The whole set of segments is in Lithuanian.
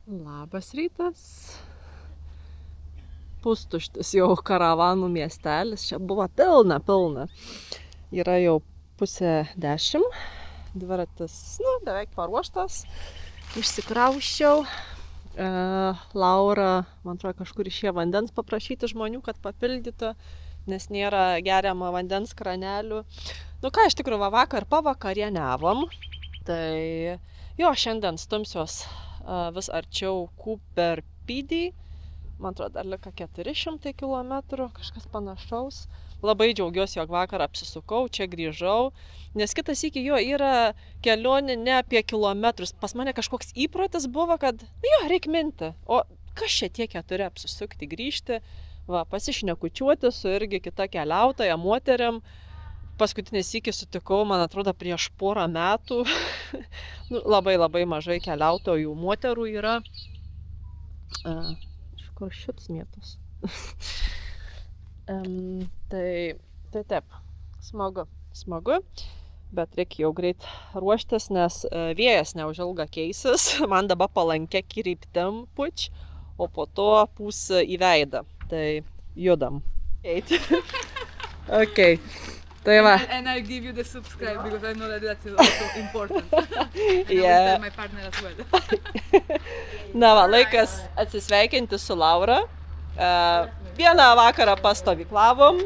Labas rytas. Pustuštis jau karavanų miestelis. Čia buvo pilna. Yra jau 9:30. Dviratis, beveik paruoštas. Išsikrausčiau. Laura, man atrodo, kažkur išėjo vandens paprašyti žmonių, kad papildytų, nes nėra geriamo vandens kranelių. Ką, iš tikrųjų, vakar pavakarieniavom. Tai jo, šiandien stumsiuos vis arčiau Cooper Pedy. Man atrodo, dar liko 400 km, kažkas panašaus. Labai džiaugiuosi, jog vakar apsisukau, čia grįžau, nes kitas iki jo yra kelionė ne apie kilometrus. Pas mane kažkoks įprotis buvo, kad reik minti. O kas čia tiek turi apsisukti, grįžti, pasišnekučiuoti su irgi kita keliautoja, moteriam. Paskutinis iki sutikau, man atrodo, prieš porą metų. Labai mažai keliautojų moterų yra. Iš kur šits mėtos? Tai taip, smagu, bet reikia jau greit ruoštis, nes vėjas neužilga keisis. Man dabar palankia kryptim puč, o po to pūs į veidą. Tai judam. Eiti. Okay. Tai va. And I'll give you the subscribe because I know that that's also important. Yeah. I will tell my partner as well. Laikas atsisveikinti su Laura. Vieną vakarą pastovyklavom,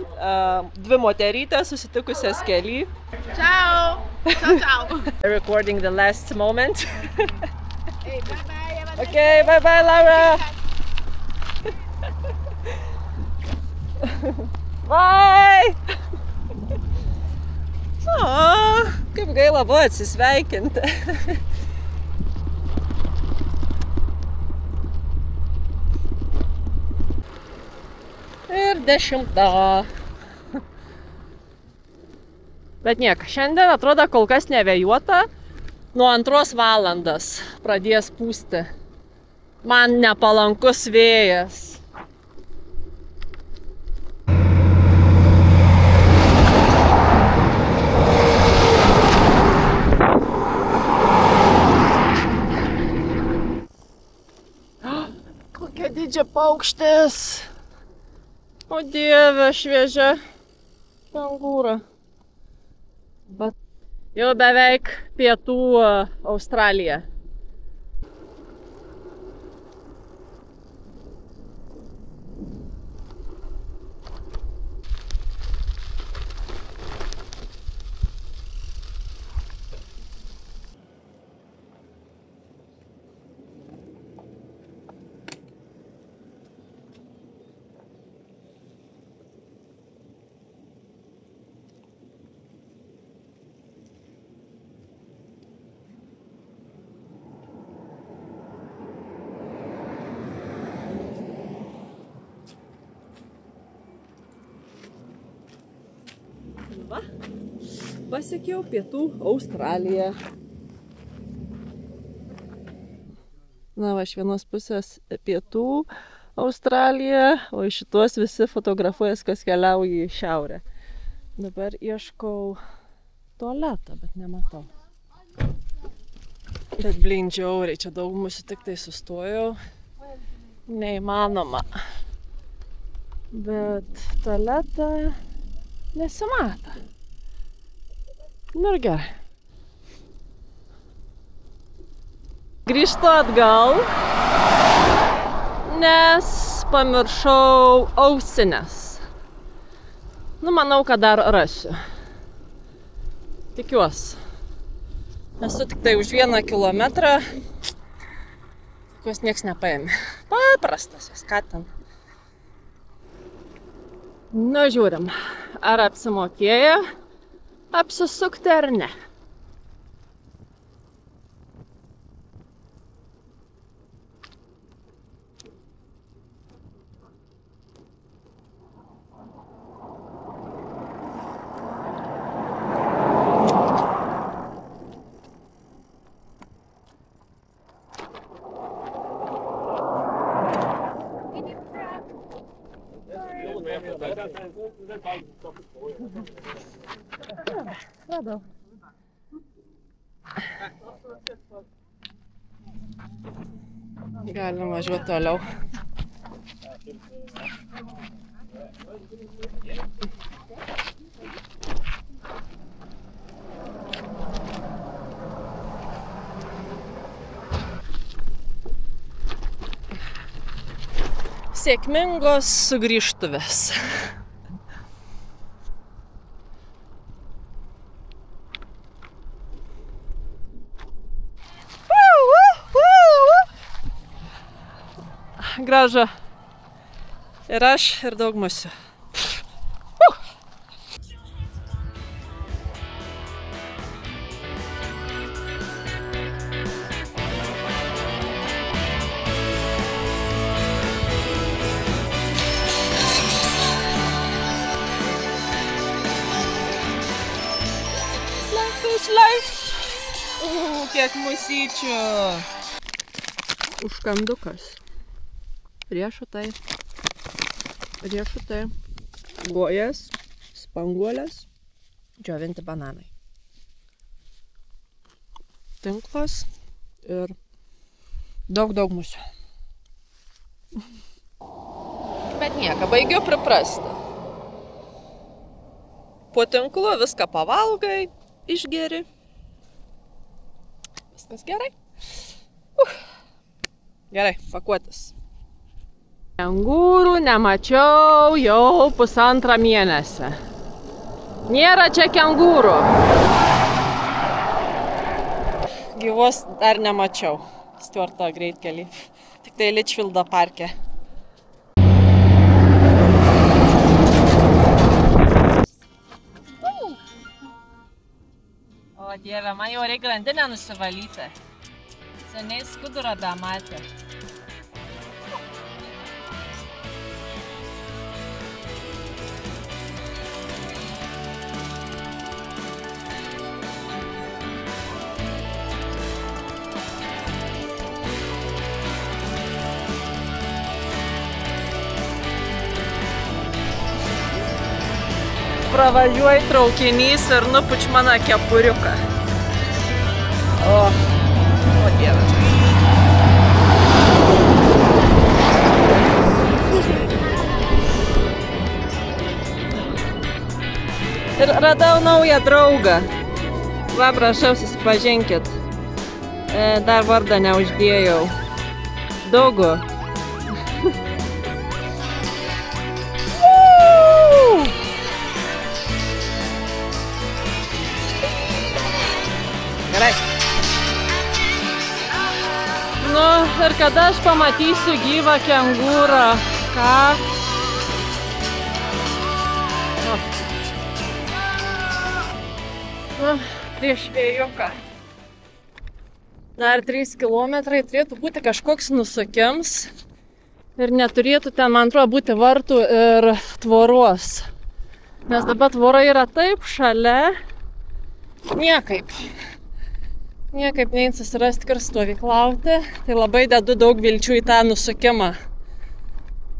2 moterytės susitikusias kely. Ciao! Ciao! Recording the last moment. Hey, bye-bye! Okay, bye-bye, Laura! Bye! Kaip gaila buvo atsisveikinti. Ir 10. Bet nieko, šiandien atrodo kol kas nevėjuota. Nuo 2 valandos pradės pūsti. Man nepalankus vėjas. Kokia didžia paukštis. O Dieve, šviežia kangūra. Bet jau beveik pietų Australija. Pasiekiau pietų Australiją. Iš vienos pusės pietų Australija, o iš šitos visi fotografuojas, kas keliauja į šiaurę. Dabar ieškau tualetą, bet nematau. Bet blindžiauriai, čia daug mūsų tik tai sustojau. Neįmanoma. Bet tualetą nesimato. Ir gerai. Grįžtu atgal, nes pamiršau ausines. Manau, kad dar rasiu. Tikiuosi. Esu tik tai už 1 kilometrą. Tikiuosi nieks nepaėmė. Paprastas jos, ką ten. Žiūrim, ar apsimokėjo apsisukti ar ne. Radau. Galim važiuoti toliau. Sėkmingos sugrįžtuvės. Gražu. Ir aš, ir daug musių. Kiek musyčių. Užkandukas. Riešutai. Guojas, spanguolės, džiovinti bananai. Tinklas ir daug musių. Bet nieko, baigiu priprasti. Po tinklu viską pavalgai, išgeri. Viskas gerai. Gerai, pakuotis. Kengūrų nemačiau jau 1,5 mėnesio. Nėra čia kengūrų. Gyvos dar nemačiau. Stuarto greitkelį. Tik tai Litchfieldo parke. O Dieve, man jau reikia grandinę nusivalyti. Seniai skudurą bematė. Pravažiuoja traukinys ir nupuč mano kepuriuką. O Dieve. Ir radau naują draugą. Va, prašau, susipažinkit. Dar vardą neuždėjau. Dogu. Gerai. Nu, ir kada aš pamatysiu gyvą kengūrą? Ką? Nu, prieš vėjuką. Dar 3 kilometrai turėtų būti kažkoks nusukims. Ir neturėtų ten, man atrodo, būti vartų ir tvoros. Nes dabar tvora yra taip šalia. Niekaip nein susirasti ir stovyklauti. Tai labai dedu daug vilčių į tą nusukimą.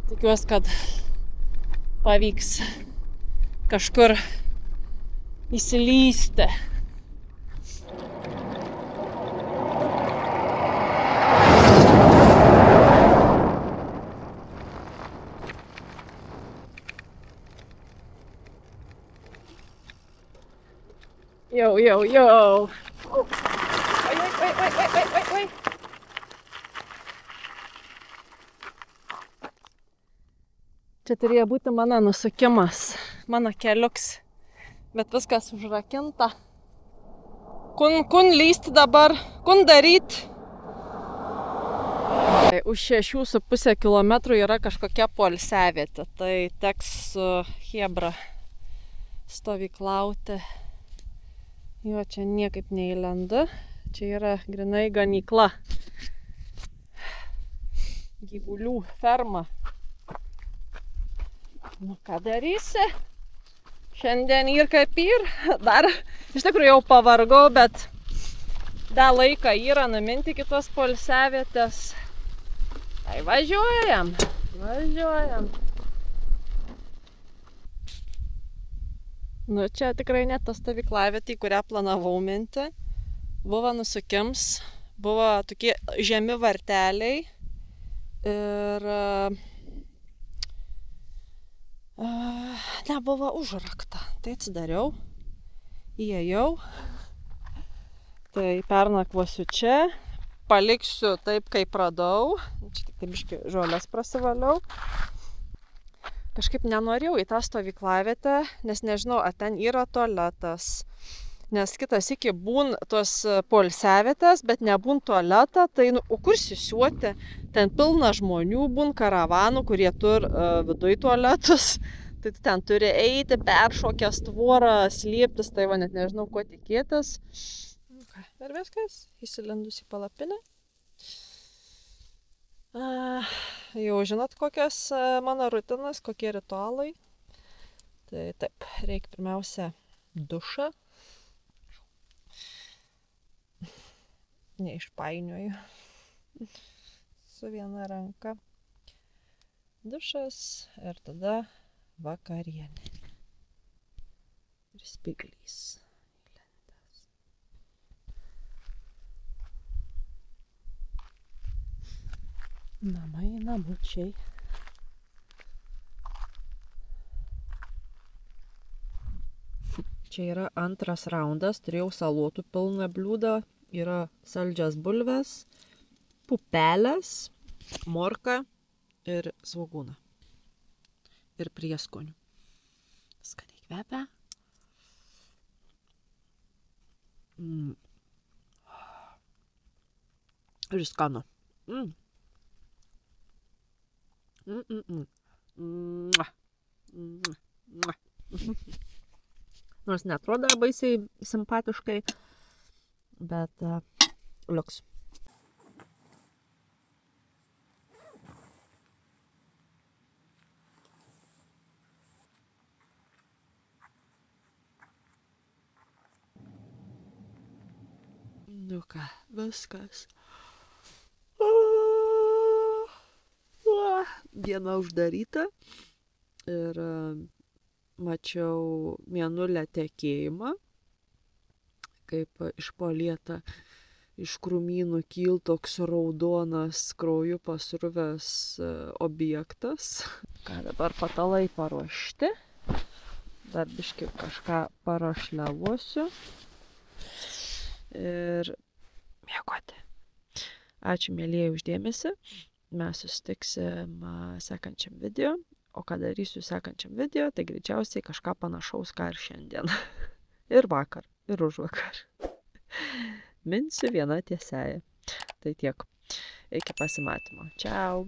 Tikiuosi, kad pavyks kažkur įsilysti. Jau. Oi. Čia turėjo būti mano nusukimas, mano keliuks, bet viskas užrakinta. Kun lysti dabar, kun daryt? Už 6,5 kilometrų yra kažkokia poilsiavietė, tai teks su chebra stovyklauti. Jo, čia niekaip neįlendu. Čia yra grinai ganykla. Gyvulių ferma. Nu, ką darysi? Šiandien ir kaip ir. Dar, iš tikrųjų, jau pavargau, bet dar laiką yra numinti kitos poilsiavietės. Tai važiuojam. Nu, čia tikrai net ta stovyklavietė, į kurią planavau minti. Buvo nusukims, buvo tokie žemi varteliai ir nebuvo užrakta. Tai atsidariau, įėjau, tai pernakvosiu čia, paliksiu taip, kaip radau. Čia tik taip biškį žolės prasivaliau. Kažkaip nenorėjau į tą stovyklavietę, nes nežinau, ar ten yra tualetas. Nes kitas iki būn tos poilsiavietės, bet nebūn tualetą, tai o kur sisiuoti? Ten pilna žmonių būn, karavanų, kurie turi viduj tualetus. Tai tu ten turi eiti, peršokęs tvorą, slėptis, tai va net nežinau, ko tikėtis. Ir viskas, įsilindus į palapinę. Jau žinot, kokios mano rutinas, kokie ritualai. Tai taip, reikia pirmiausia dušą. Neišpainioju su viena ranka. Dušas ir tada vakarienė. Ir spiglys. Namai, namučiai. Čia yra antras raundas, turėjau salotų pilną bliūdą. Yra saldžias bulves, pupelės, morka ir svogūną. Ir prieskonių. Skaniai kvepia. Ir skanu. Nors neatrodo baisiai simpatiškai, bet liuks. Nu ką, viskas. Diena uždaryta ir mačiau mėnulio tekėjimą, kaip išpolieta iš krūmynų kyl toks raudonas krauju pasruvęs objektas. Ką dabar patalai paruošti. Dar biškį kažką parašliavosiu. Ir miegoti. Ačiū mielieji uždėmesi. Mes susitiksim sekančiam video. O ką darysiu sekančiam video, tai greičiausiai kažką panašaus, ką ir šiandien. Ir vakar, ir užvakar. Minsiu viena tiesiaja. Tai tiek. Iki pasimatymo. Čiau.